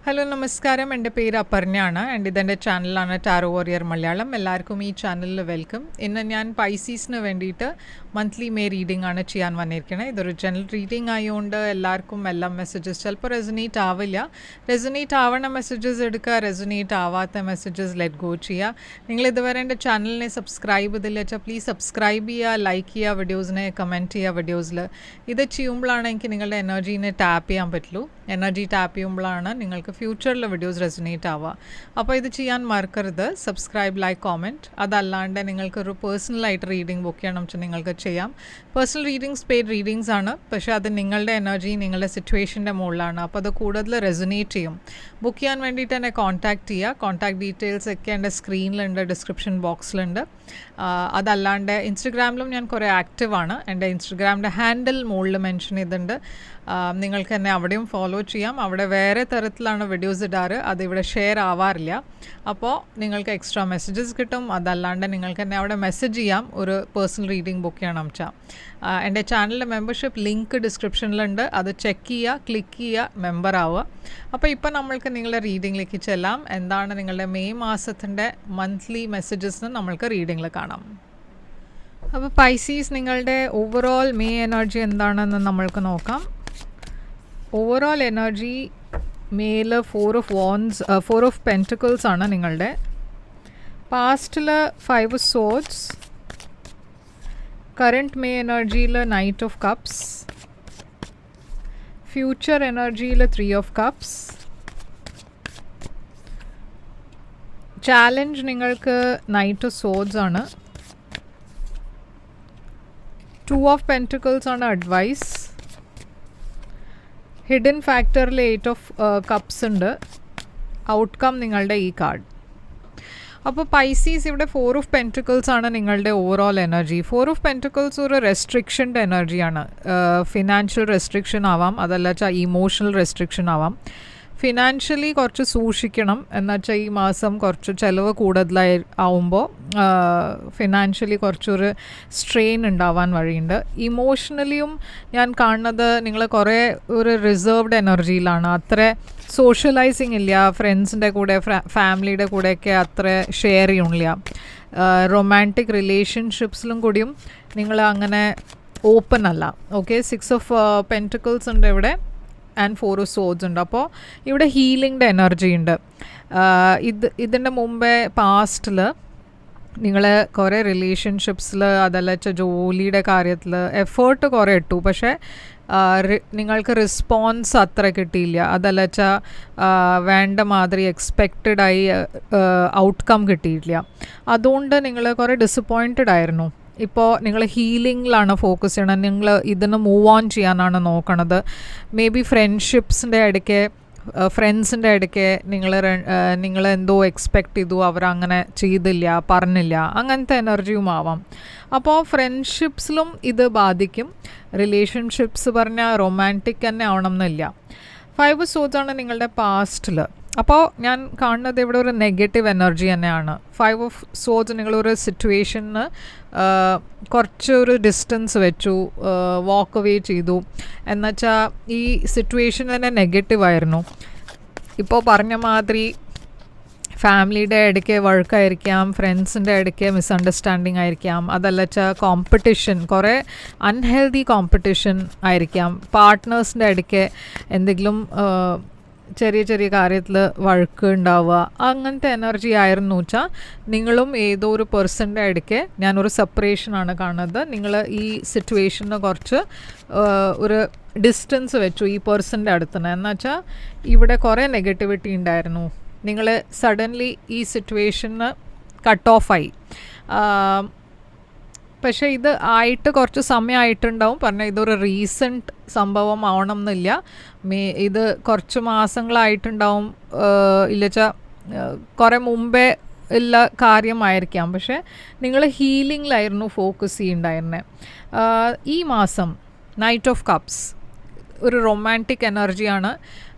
Hello നമസ്കാരം, എൻ്റെ പേര് അപർണയാണ് ആൻഡ് ഇതെൻ്റെ ചാനലാണ് ടാരോ വാരിയർ മലയാളം. എല്ലാവർക്കും ഈ ചാനലിൽ വെൽക്കം. ഇന്ന് ഞാൻ പൈസീസിന് വേണ്ടിയിട്ട് മന്ത്ലി മേ റീഡിംഗ് ആണ് ചെയ്യാൻ വന്നിരിക്കുന്നത്. ഇതൊരു ജനറൽ റീഡിംഗ് ആയതുകൊണ്ട് എല്ലാവർക്കും എല്ലാം മെസ്സേജസ് ചിലപ്പോൾ റെസൊനേറ്റ് ആവില്ല. റെസൊനേറ്റ് ആവണ മെസ്സേജസ് എടുക്കുക, റെസൊനേറ്റ് ആവാത്ത മെസ്സേജസ് ലെറ്റ് ഗോ ചെയ്യുക. നിങ്ങൾ ഇതുവരെ എൻ്റെ ചാനലിനെ സബ്സ്ക്രൈബ് ചെയ്തില്ല വെച്ചാൽ പ്ലീസ് സബ്സ്ക്രൈബ് ചെയ്യുക, ലൈക്ക് ചെയ്യുക, വീഡിയോസിനെ കമൻറ്റ് ചെയ്യുക. വീഡിയോസിൽ ഇത് ചെയ്യുമ്പോഴാണ് എനിക്ക് നിങ്ങളുടെ എനർജീനെ ടാപ്പ് ചെയ്യാൻ പറ്റുള്ളൂ. എനർജി ടാപ്പ് ചെയ്യുമ്പോഴാണ് നിങ്ങൾക്ക് ഫ്യൂച്ചറിൽ വീഡിയോസ് റെസൊനേറ്റ് ആവുക. അപ്പോൾ ഇത് ചെയ്യാൻ മറക്കരുത്. Subscribe, like, comment. അതല്ലാണ്ട് നിങ്ങൾക്കൊരു പേഴ്സണലായിട്ട് റീഡിംഗ് ബുക്ക് ചെയ്യണം വെച്ചാൽ നിങ്ങൾക്ക് ചെയ്യാം. പേഴ്സണൽ റീഡിങ്സ് പെയ്ഡ് റീഡിങ്സ് ആണ്, പക്ഷേ അത് നിങ്ങളുടെ എനർജി നിങ്ങളുടെ സിറ്റുവേഷൻ്റെ മുകളിലാണ്. അപ്പോൾ അത് കൂടുതൽ റെസൊനേറ്റ് ചെയ്യും. ബുക്ക് ചെയ്യാൻ വേണ്ടിയിട്ട് എന്നെ കോൺടാക്റ്റ് ചെയ്യുക. കോൺടാക്ട് ഡീറ്റെയിൽസ് ഒക്കെ എൻ്റെ സ്ക്രീനിലുണ്ട്, ഡിസ്ക്രിപ്ഷൻ ബോക്സിലുണ്ട്. അതല്ലാണ്ട് ഇൻസ്റ്റഗ്രാമിലും ഞാൻ കുറേ ആക്റ്റീവാണ്. എൻ്റെ ഇൻസ്റ്റഗ്രാമിൻ്റെ ഹാൻഡിൽ മുകളിൽ മെൻഷൻ ചെയ്തിട്ടുണ്ട്. നിങ്ങൾക്ക് എന്നെ അവിടെയും ഫോളോ ചെയ്യാം. അവിടെ വേറെ തരത്തിലാണ് വീഡിയോസ് ഇടാറ്, അതിവിടെ ഷെയർ ആവാറില്ല. അപ്പോൾ നിങ്ങൾക്ക് എക്സ്ട്രാ മെസ്സേജസ് കിട്ടും. അതല്ലാണ്ട് നിങ്ങൾക്ക് എന്നെ അവിടെ മെസ്സേജ് ചെയ്യാം ഒരു പേഴ്സണൽ റീഡിംഗ് ബുക്ക് ചെയ്യണം വെച്ചാൽ. എൻ്റെ ചാനലിൻ്റെ മെമ്പർഷിപ്പ് ലിങ്ക് ഡിസ്ക്രിപ്ഷനിലുണ്ട്. അത് ചെക്ക് ചെയ്യുക, ക്ലിക്ക് ചെയ്യുക, മെമ്പർ ആവുക. അപ്പോൾ ഇപ്പോൾ നമ്മൾക്ക് നിങ്ങളുടെ റീഡിങ്ങിലേക്ക് ചെല്ലാം. എന്താണ് നിങ്ങളുടെ മെയ് മാസത്തിൻ്റെ മന്ത്ലി മെസ്സേജസ് നമ്മൾക്ക് റീഡിങ്ങിൽ കാണാം. അപ്പോൾ പൈസീസ്, നിങ്ങളുടെ ഓവറോൾ മെയ് എനർജി എന്താണെന്ന് നമ്മൾക്ക് നോക്കാം. ഓവറോൾ എനർജി മേല് 4 of Wands, 4 of Pentacles ആണ് നിങ്ങളുടെ. പാസ്റ്റിൽ 5 of Swords, കറൻറ്റ് മെയ് എനർജിയിൽ Knight of Cups, ഫ്യൂച്ചർ എനർജിയിൽ 3 of Cups. ചാലഞ്ച് നിങ്ങൾക്ക് Knight of Swords ആണ്. 2 of Pentacles ആണ് അഡ്വൈസ്. ഹിഡൻ ഫാക്ടറിൽ 8 of Cups ഉണ്ട്. ഔട്ട്കം നിങ്ങളുടെ ഈ കാർഡ്. അപ്പോൾ പൈസീസ്, ഇവിടെ 4 of Pentacles ആണ് നിങ്ങളുടെ ഓവറോൾ എനർജി. 4 of Pentacles ഒരു റെസ്ട്രിക്ഷൻ്റെ എനർജിയാണ്. ഫിനാൻഷ്യൽ റെസ്ട്രിക്ഷൻ ആവാം, അതല്ല വെച്ചാൽ ഇമോഷണൽ റെസ്ട്രിക്ഷൻ ആവാം. ഫിനാൻഷ്യലി കുറച്ച് സൂക്ഷിക്കണം. എന്നുവെച്ചാൽ ഈ മാസം കുറച്ച് ചിലവ് കൂടുതലായി ആവുമ്പോൾ ഫിനാൻഷ്യലി കുറച്ചൊരു സ്ട്രെയിൻ ഉണ്ടാവാൻ വഴിയുണ്ട്. ഇമോഷണലിയും ഞാൻ കാണുന്നത് നിങ്ങൾ കുറേ ഒരു റിസർവ്ഡ് എനർജിയിലാണ്. അത്ര സോഷ്യലൈസിങ് ഇല്ല. ഫ്രണ്ട്സിൻ്റെ കൂടെ ഫാമിലിയുടെ കൂടെയൊക്കെ അത്ര ഷെയർ ചെയ്യണില്ല. റൊമാൻറ്റിക് റിലേഷൻഷിപ്സിലും കൂടിയും നിങ്ങൾ അങ്ങനെ ഓപ്പൺ അല്ല. ഓക്കെ, 6 of Pentacles ഉണ്ട് ഇവിടെ ആൻഡ് 4 of Swords ഉണ്ട്. അപ്പോൾ ഇവിടെ ഹീലിംഗിൻ്റെ എനർജി ഉണ്ട്. ഇതിൻ്റെ മുമ്പേ പാസ്റ്റിൽ നിങ്ങൾ കുറേ റിലേഷൻഷിപ്സിൽ, അതല്ല വെച്ചാൽ ജോലിയുടെ കാര്യത്തിൽ എഫേർട്ട് കുറേ ഇട്ടു, പക്ഷേ നിങ്ങൾക്ക് റെസ്പോൺസ് അത്ര കിട്ടിയില്ല. അതല്ല വെച്ചാൽ വേണ്ട മാതിരി എക്സ്പെക്റ്റഡായി ഔട്ട്കം കിട്ടിയില്ല. അതുകൊണ്ട് നിങ്ങൾ കുറേ ഡിസപ്പോയിൻറ്റഡ് ആയിരുന്നു. ഇപ്പോൾ നിങ്ങൾ ഹീലിങ്ങിലാണ് ഫോക്കസ് ചെയ്യണം. നിങ്ങൾ ഇതിന് മൂവ് ഓൺ ചെയ്യാനാണ് നോക്കണത്. മേ ബി ഫ്രണ്ട്ഷിപ്സിൻ്റെ ഇടയ്ക്ക്, ഫ്രണ്ട്സിൻ്റെ ഇടയ്ക്ക് നിങ്ങൾ എന്തോ എക്സ്പെക്റ്റ് ചെയ്തു, അവരങ്ങനെ ചെയ്തില്ല, പറഞ്ഞില്ല, അങ്ങനത്തെ എനർജിയും ആവാം. അപ്പോൾ ഫ്രണ്ട്ഷിപ്സിലും ഇത് ബാധിക്കും. റിലേഷൻഷിപ്സ് പറഞ്ഞാൽ റൊമാൻറ്റിക് തന്നെ ആവണം എന്നില്ല. 5 of Swords ആണ് നിങ്ങളുടെ പാസ്റ്റിൽ. അപ്പോൾ ഞാൻ കാണുന്നത് ഇവിടെ ഒരു നെഗറ്റീവ് എനർജി തന്നെയാണ്. 5 of Swords നിങ്ങളൊരു സിറ്റുവേഷന് കുറച്ചൊരു ഡിസ്റ്റൻസ് വെച്ചു, വാക്ക് അവേ ചെയ്തു. എന്നുവെച്ചാൽ ഈ സിറ്റുവേഷൻ തന്നെ നെഗറ്റീവായിരുന്നു. ഇപ്പോൾ പറഞ്ഞ മാതിരി ഫാമിലിയുടെ ഇടയ്ക്ക് വഴക്കായിരിക്കാം, ഫ്രണ്ട്സിൻ്റെ ഇടയ്ക്ക് മിസ്അണ്ടർസ്റ്റാൻഡിങ് ആയിരിക്കാം, അതല്ല വെച്ചാൽ കോമ്പറ്റീഷൻ, കുറേ അൺഹെൽതി കോമ്പറ്റീഷൻ ആയിരിക്കാം. പാർട്ട്നേഴ്സിൻ്റെ ഇടയ്ക്ക് എന്തെങ്കിലും ചെറിയ ചെറിയ കാര്യത്തിൽ വഴക്ക് ഉണ്ടാവുക, അങ്ങനത്തെ എനർജി ആയിരുന്നു വെച്ചാൽ നിങ്ങളും ഏതോ ഒരു പേഴ്സൻ്റെ ഇടയ്ക്ക്, ഞാനൊരു സെപ്പറേഷനാണ് കാണുന്നത്. നിങ്ങൾ ഈ സിറ്റുവേഷന് കുറച്ച് ഒരു ഡിസ്റ്റൻസ് വെച്ചു ഈ പേഴ്സൻ്റെ അടുത്തുനിന്ന്. എന്നുവെച്ചാൽ ഇവിടെ കുറേ നെഗറ്റിവിറ്റി ഉണ്ടായിരുന്നു. നിങ്ങൾ സഡൻലി ഈ സിറ്റുവേഷന് കട്ട് ഓഫായി. പക്ഷേ ഇത് ആയിട്ട് കുറച്ച് സമയമായിട്ടുണ്ടാവും. പറഞ്ഞാൽ ഇതൊരു റീസെൻറ്റ് സംഭവം ആവണം എന്നില്ല. ഇത് കുറച്ച് മാസങ്ങളായിട്ടുണ്ടാവും, ഇല്ലച്ചാൽ കുറേ മുമ്പേ ഉള്ള കാര്യമായിരിക്കാം. പക്ഷേ നിങ്ങൾ ഹീലിങ്ങിലായിരുന്നു ഫോക്കസ് ചെയ്യുന്നുണ്ടായിരുന്നത്. ഈ മാസം നൈറ്റ് ഓഫ് കപ്സ് ഒരു റൊമാൻറ്റിക് എനർജിയാണ്,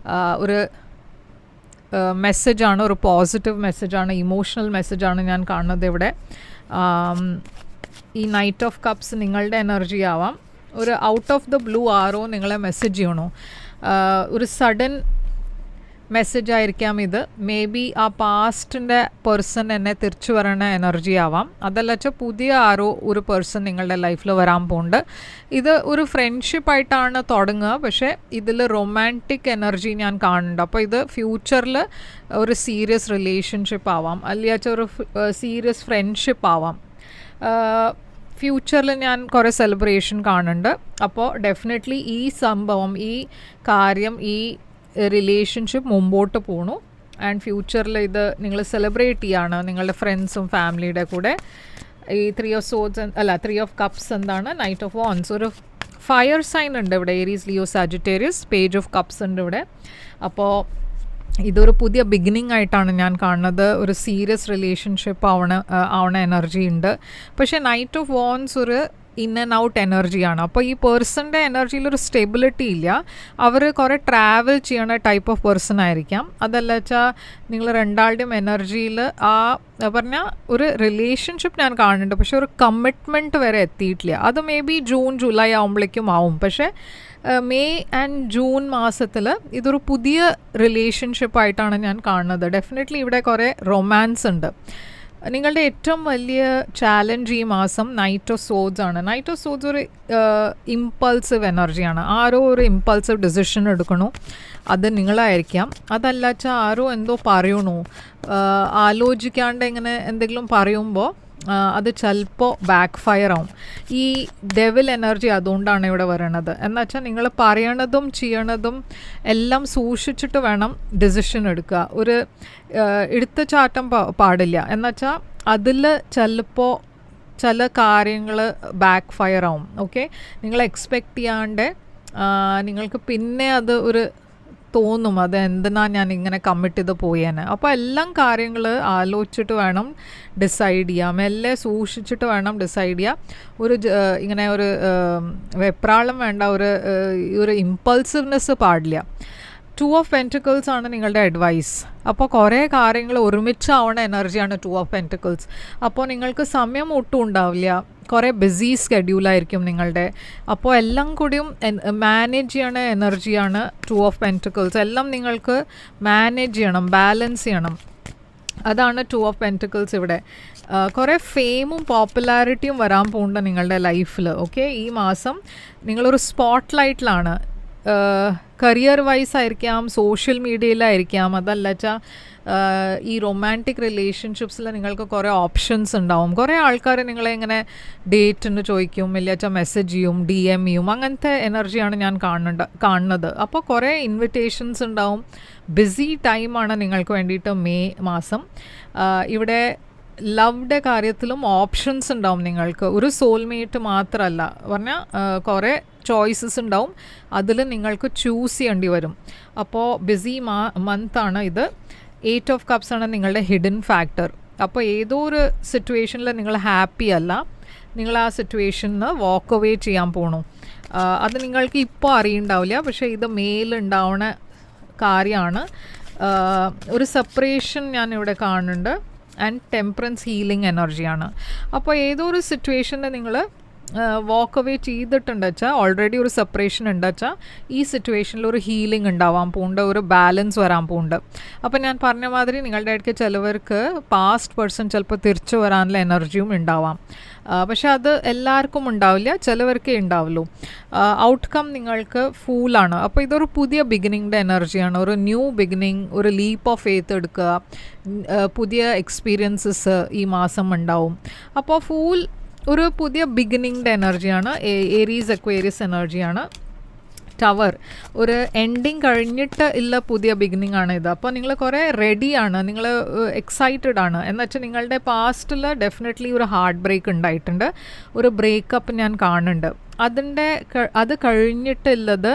ഒരു മെസ്സേജാണ്, ഒരു പോസിറ്റീവ് മെസ്സേജാണ്, ഇമോഷണൽ മെസ്സേജാണ് ഞാൻ കാണുന്നത് ഇവിടെ. ഈ നൈറ്റ് ഓഫ് കപ്സ് നിങ്ങളുടെ എനർജി ആവാം. ഒരു ഔട്ട് ഓഫ് ദ ബ്ലൂ ആരോ നിങ്ങളെ മെസ്സേജ് ചെയ്യണോ, ഒരു സഡൻ മെസ്സേജ് ആയിരിക്കാം ഇത്. മേ ബി ആ പാസ്റ്റിൻ്റെ പേഴ്സൺ എന്നെ തിരിച്ചു വരണ എനർജി ആവാം. അതല്ല വെച്ചാൽ പുതിയ ആരോ ഒരു പേഴ്സൺ നിങ്ങളുടെ ലൈഫിൽ വരാൻ പോകുന്നുണ്ട്. ഇത് ഒരു ഫ്രണ്ട്ഷിപ്പായിട്ടാണ് തുടങ്ങുക, പക്ഷേ ഇതിൽ റൊമാൻറ്റിക് എനർജി ഞാൻ കാണുന്നുണ്ട്. അപ്പോൾ ഇത് ഫ്യൂച്ചറിൽ ഒരു സീരിയസ് റിലേഷൻഷിപ്പ് ആവാം, അല്ലെങ്കിൽ ഒരു സീരിയസ് ഫ്രണ്ട്ഷിപ്പ് ആവാം. ഫ്യൂച്ചറിൽ ഞാൻ കുറേ സെലിബ്രേഷൻ കാണുന്നുണ്ട്. അപ്പോൾ ഡെഫിനറ്റ്ലി ഈ സംഭവം, ഈ കാര്യം, ഈ റിലേഷൻഷിപ്പ് മുമ്പോട്ട് പോണു. ആൻഡ് ഫ്യൂച്ചറിൽ ഇത് നിങ്ങൾ സെലിബ്രേറ്റ് ചെയ്യാണ് നിങ്ങളുടെ ഫ്രണ്ട്സും ഫാമിലിയുടെ കൂടെ. ഈ 3 of Swords അല്ല 3 of Cups എന്താണ്, Knight of Wands. ഒരു ഫയർ സൈൻ ഉണ്ട് ഇവിടെ, Aries, Leo, Sagittarius. Page of cups ഉണ്ട് ഇവിടെ. അപ്പോൾ ഇതൊരു പുതിയ ബിഗിനിങ് ആയിട്ടാണ് ഞാൻ കാണുന്നത്. ഒരു സീരിയസ് റിലേഷൻഷിപ്പ് ആവണ എനർജി ഉണ്ട്. പക്ഷേ നൈറ്റ് ഓഫ് വോൺസ് ഒരു ഇൻ ആൻഡ് ഔട്ട് എനർജിയാണ്. അപ്പോൾ ഈ പേഴ്സൻ്റെ എനർജിയിലൊരു സ്റ്റെബിലിറ്റി ഇല്ല. അവർ കുറേ ട്രാവൽ ചെയ്യണ ടൈപ്പ് ഓഫ് പേഴ്സൺ ആയിരിക്കാം. അതല്ല വെച്ചാൽ നിങ്ങൾ രണ്ടാളുടെയും എനർജിയിൽ ആ പറഞ്ഞാൽ ഒരു റിലേഷൻഷിപ്പ് ഞാൻ കാണുന്നുണ്ട്, പക്ഷെ ഒരു കമ്മിറ്റ്മെൻറ്റ് വരെ എത്തിയിട്ടില്ല. അത് മേ ബി ജൂൺ ജൂലൈ ആകുമ്പോഴേക്കും ആവും. പക്ഷേ മെയ് ആൻഡ് ജൂൺ മാസത്തിൽ ഇതൊരു പുതിയ റിലേഷൻഷിപ്പായിട്ടാണ് ഞാൻ കാണുന്നത്. ഡെഫിനറ്റ്ലി ഇവിടെ കുറേ റൊമാൻസ് ഉണ്ട്. നിങ്ങളുടെ ഏറ്റവും വലിയ ചാലഞ്ച് ഈ മാസം നൈറ്റ് ഓഫ് സോഡ്സ് ആണ്. നൈറ്റ് ഓഫ് സോഡ്സ് ഒരു ഇമ്പൾസീവ് എനർജിയാണ്. ആരോ ഒരു ഇമ്പൾസീവ് ഡിസിഷൻ എടുക്കണു, അത് നിങ്ങളായിരിക്കാം. അതല്ല വെച്ചാൽ ആരോ എന്തോ പറയണു, ആലോചിക്കാണ്ട് ഇങ്ങനെ എന്തെങ്കിലും പറയുമ്പോൾ അത് ചിലപ്പോൾ ബാക്ക് ഫയർ ആവും. ഈ ഡെവിൽ എനർജി അതുകൊണ്ടാണ് ഇവിടെ വരണത്. എന്നുവെച്ചാൽ നിങ്ങൾ പറയണതും ചെയ്യണതും എല്ലാം സൂക്ഷിച്ചിട്ട് വേണം ഡിസിഷൻ എടുക്കുക. ഒരു എടുത്തുചാട്ടം പാടില്ല. എന്നുവെച്ചാൽ അതിൽ ചിലപ്പോൾ ചില കാര്യങ്ങൾ ബാക്ക് ഫയർ ആവും. ഓക്കെ, നിങ്ങൾ എക്സ്പെക്റ്റ് ചെയ്യാണ്ട് നിങ്ങൾക്ക് പിന്നെ അത് ഒരു തോന്നും, അത് എന്തിനാ ഞാൻ ഇങ്ങനെ കമ്മിറ്റ് ചെയ്ത് പോയേനെ. അപ്പോൾ എല്ലാം കാര്യങ്ങൾ ആലോചിച്ചിട്ട് വേണം ഡിസൈഡ് ചെയ്യാം, മെല്ലെ സൂക്ഷിച്ചിട്ട് വേണം ഡിസൈഡ് ചെയ്യാം. ഒരു ഇങ്ങനെ ഒരു വെപ്രാളം വേണ്ട, ഒരു ഇമ്പൾസീവ്നെസ് പാടില്ല. 2 of Pentacles ആണ് നിങ്ങളുടെ അഡ്വൈസ്. അപ്പോൾ കുറേ കാര്യങ്ങൾ ഒരുമിച്ചാവണ എനർജിയാണ് 2 of Pentacles. അപ്പോൾ നിങ്ങൾക്ക് സമയം ഒട്ടും ഉണ്ടാവില്ല, കുറേ ബിസി സ്കെഡ്യൂളായിരിക്കും നിങ്ങളുടെ. അപ്പോൾ എല്ലാം കൂടിയും മാനേജ് ചെയ്യണ എനർജിയാണ് 2 of Pentacles. എല്ലാം നിങ്ങൾക്ക് മാനേജ് ചെയ്യണം, ബാലൻസ് ചെയ്യണം. അതാണ് 2 of Pentacles ഇവിടെ. കുറേ ഫെയിമും പോപ്പുലാരിറ്റിയും വരാൻ പോകുന്നുണ്ട് നിങ്ങളുടെ ലൈഫിൽ. ഓക്കെ, ഈ മാസം നിങ്ങളൊരു സ്പോട്ട് ലൈറ്റിലാണ്. കരിയർ വൈസ് ആയിരിക്കാം, സോഷ്യൽ മീഡിയയിലായിരിക്കാം. അതല്ല വെച്ചാൽ ഈ റൊമാൻറ്റിക് റിലേഷൻഷിപ്സിൽ നിങ്ങൾക്ക് കുറേ ഓപ്ഷൻസ് ഉണ്ടാവും. കുറേ ആൾക്കാർ നിങ്ങളെ ഇങ്ങനെ ഡേറ്റിന് ചോദിക്കും, ഇല്ല വെച്ചാൽ മെസ്സേജ് ചെയ്യും, DM ചെയ്യും. അങ്ങനത്തെ എനർജിയാണ് ഞാൻ കാണുന്നത്. അപ്പോൾ കുറേ ഇൻവിറ്റേഷൻസ് ഉണ്ടാവും. ബിസി ടൈമാണ് നിങ്ങൾക്ക് വേണ്ടിയിട്ട് മെയ് മാസം. ഇവിടെ ലവ്യുടെ കാര്യത്തിലും ഓപ്ഷൻസ് ഉണ്ടാവും നിങ്ങൾക്ക്. ഒരു സോൾമേറ്റ് മാത്രമല്ല പറഞ്ഞാൽ കുറേ ചോയ്സസ് ഉണ്ടാവും, അതിൽ നിങ്ങൾക്ക് ചൂസ് ചെയ്യേണ്ടി വരും. അപ്പോൾ ബിസി മന്താണ് ഇത്. 8 of Cups ആണ് നിങ്ങളുടെ ഹിഡൻ ഫാക്ടർ. അപ്പോൾ ഏതോ ഒരു സിറ്റുവേഷനിൽ നിങ്ങൾ ഹാപ്പി അല്ല, നിങ്ങൾ ആ സിറ്റുവേഷനിൽ വാക്ക് അവേ ചെയ്യാൻ പോകണു. അത് നിങ്ങൾക്ക് ഇപ്പോൾ അറിയുണ്ടാവില്ല, പക്ഷേ ഇത് മേലുണ്ടാവുന്ന കാര്യമാണ്. ഒരു സെപ്പറേഷൻ ഞാൻ ഇവിടെ കാണുന്നുണ്ട്. ആൻഡ് ടെമ്പറൻസ് ഹീലിംഗ് എനർജിയാണ്. അപ്പോൾ ഏതോ ഒരു സിറ്റുവേഷനിൽ നിങ്ങൾ വാക്ക് അവേ ചെയ്തിട്ടുണ്ട് വെച്ചാൽ, ഓൾറെഡി ഒരു സെപ്പറേഷൻ ഉണ്ട് വെച്ചാൽ, ഈ സിറ്റുവേഷനിൽ ഒരു ഹീലിംഗ് ഉണ്ടാവാൻ പോകുന്നുണ്ട്, ഒരു ബാലൻസ് വരാൻ പോകുന്നുണ്ട്. അപ്പോൾ ഞാൻ പറഞ്ഞ മാതിരി നിങ്ങളുടെ ഇടയ്ക്ക് ചിലവർക്ക് പാസ്റ്റ് പേഴ്സൺ ചിലപ്പോൾ തിരിച്ചു വരാനുള്ള എനർജിയും ഉണ്ടാവാം. പക്ഷെ അത് എല്ലാവർക്കും ഉണ്ടാവില്ല, ചിലവർക്കേ ഉണ്ടാവുള്ളൂ. ഔട്ട്കം നിങ്ങൾക്ക് ഫൂളാണ്. അപ്പോൾ ഇതൊരു പുതിയ ബിഗിനിങ്ങിൻ്റെ എനർജിയാണ്. ഒരു ന്യൂ ബിഗിനിങ്, ഒരു ലീപ്പ് ഓഫ് ഫെയ്ത്ത് എടുക്കുക. പുതിയ എക്സ്പീരിയൻസസ് ഈ മാസം ഉണ്ടാവും. അപ്പോൾ ഫൂൾ ഒരു പുതിയ ബിഗിനിങ്ങിൻ്റെ എനർജിയാണ്. ഏരീസ് അക്വേറിയസ് എനർജിയാണ്. ടവർ ഒരു എൻഡിങ് കഴിഞ്ഞിട്ട് ഇല്ല പുതിയ ബിഗിനിങ് ആണ് ഇത്. അപ്പോൾ നിങ്ങൾ കുറേ റെഡിയാണ്, നിങ്ങൾ എക്സൈറ്റഡ് ആണ്. എന്നുവെച്ചാൽ നിങ്ങളുടെ പാസ്റ്റിൽ ഡെഫിനറ്റ്ലി ഒരു ഹാർട്ട് ബ്രേക്ക് ഉണ്ടായിട്ടുണ്ട്, ഒരു ബ്രേക്കപ്പ് ഞാൻ കാണുന്നുണ്ട്. അത് കഴിഞ്ഞിട്ടുള്ളത്,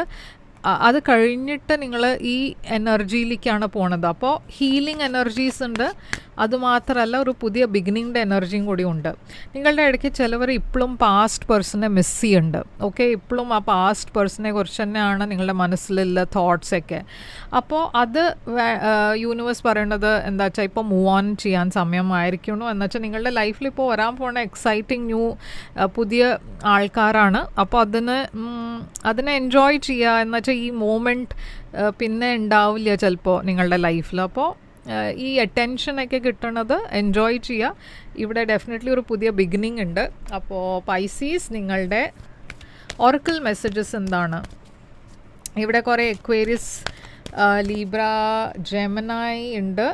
അത് കഴിഞ്ഞിട്ട് നിങ്ങൾ ഈ എനർജിയിലേക്കാണ് പോണത്. അപ്പോൾ ഹീലിംഗ് എനർജീസ് ഉണ്ട്, അതുമാത്രമല്ല ഒരു പുതിയ ബിഗിനിങ്ങിൻ്റെ എനർജിയും കൂടി ഉണ്ട്. നിങ്ങളുടെ ഇടയ്ക്ക് ചിലവർ ഇപ്പോഴും പാസ്റ്റ് പേഴ്സണെ മിസ് ചെയ്യുന്നുണ്ട്. ഓക്കെ, ഇപ്പോഴും ആ പാസ്റ്റ് പേഴ്സണെ കുറിച്ച് തന്നെയാണ് നിങ്ങളുടെ മനസ്സിലുള്ള തോട്ട്സൊക്കെ. അപ്പോൾ അത് യൂണിവേഴ്സ് പറയണത് എന്താ വെച്ചാൽ ഇപ്പോൾ മൂവ് ഓൺ ചെയ്യാൻ സമയമായിരിക്കണു എന്ന് വെച്ചാൽ നിങ്ങളുടെ ലൈഫിൽ ഇപ്പോൾ വരാൻ പോകുന്ന എക്സൈറ്റിംഗ് ന്യൂ പുതിയ ആൾക്കാരാണ്. അപ്പോൾ അതിനെ എൻജോയ് ചെയ്യുക എന്ന് വെച്ചാൽ ഈ മോമെൻറ്റ് പിന്നെ ഉണ്ടാവില്ല ചിലപ്പോൾ നിങ്ങളുടെ ലൈഫിൽ. അപ്പോൾ ഈ അറ്റൻഷനൊക്കെ കിട്ടണത് എൻജോയ് ചെയ്യുക. ഇവിടെ ഡെഫിനറ്റ്ലി ഒരു പുതിയ ബിഗിനിങ് ഉണ്ട്. അപ്പോൾ പൈസീസ്, നിങ്ങളുടെ ഒറക്കിൾ മെസ്സേജസ് എന്താണ്? ഇവിടെ കുറേ എക്വേരിയസ്, ലീബ്ര, ജെമിനായി ഉണ്ട്,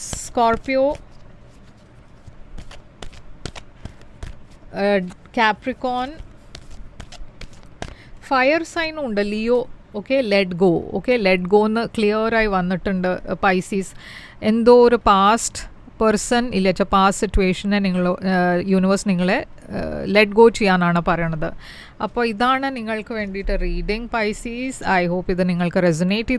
സ്കോർപ്പിയോ, കാപ്രിക്കോൺ, ഫയർ സൈനും ഉണ്ട്, Leo. Okay, let go. Okay, let go എന്ന് ക്ലിയറായി വന്നിട്ടുണ്ട് പൈസീസ്. എന്തോ ഒരു പാസ്റ്റ് പേഴ്സൺ ഇല്ല പാസ്റ്റ് സിറ്റുവേഷനെ യൂണിവേഴ്സ് നിങ്ങളെ ലെറ്റ് ഗോ ചെയ്യാനാണ് പറയണത്. അപ്പോൾ ഇതാണ് നിങ്ങൾക്ക് വേണ്ടിയിട്ട് റീഡിങ് പൈസീസ്. ഐ ഹോപ്പ് ഇത് നിങ്ങൾക്ക് റെസനേറ്റ്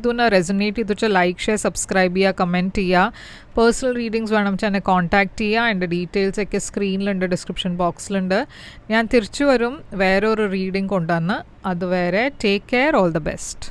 ചെയ്തു ലൈക്ക്, ഷെയർ, സബ്സ്ക്രൈബ് ചെയ്യുക, കമൻറ്റ് ചെയ്യുക. പേഴ്സണൽ റീഡിങ്സ് വേണം വെച്ചാൽ എന്നെ കോൺടാക്റ്റ് ചെയ്യുക. എൻ്റെ ഡീറ്റെയിൽസൊക്കെ സ്ക്രീനിലുണ്ട്, ഡിസ്ക്രിപ്ഷൻ ബോക്സിലുണ്ട്. ഞാൻ തിരിച്ചു വരും വേറൊരു റീഡിങ് കൊണ്ടുവന്ന്. അതുവരെ take care, all the best.